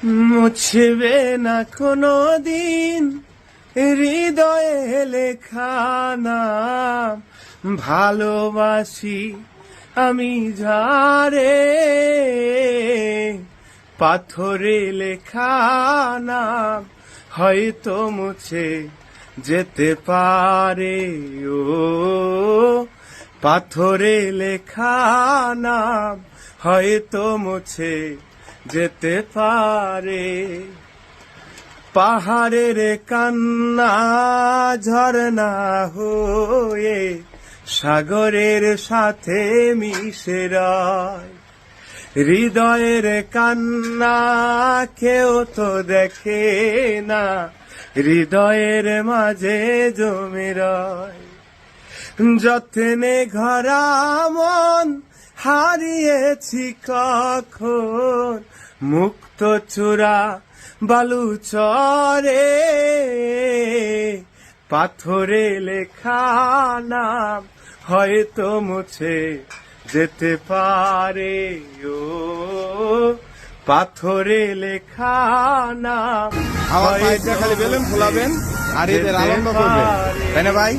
মুছবে না কোনো দিন হৃদয়ে লেখা নাম, ভালোবাসি আমি যারে, পাথরে লেখা নাম হয়তো মুছে যেতে পারে। ও পাথরে লেখা নাম হয়তো মুছে যেতে পারে। পাহাড়ের কান্না ঝরনা হয়ে সাগরের সাথে মিশে রয়, হৃদয়ের কান্না কেউ তো দেখে না, হৃদয়ের মাঝে জমে রয়। যত্নে ঘরা মন হারিয়েছি কখন, মুক্ত চূড়া বালু চরে, পাথরে লেখা নাম হয়তো মুছে যেতে পারে। ও পাথরে লেখা নাম আমার ভাইটা খালি বেলুন ফোলাবেন আর এদের আনন্দ করবেন, তাই না ভাই?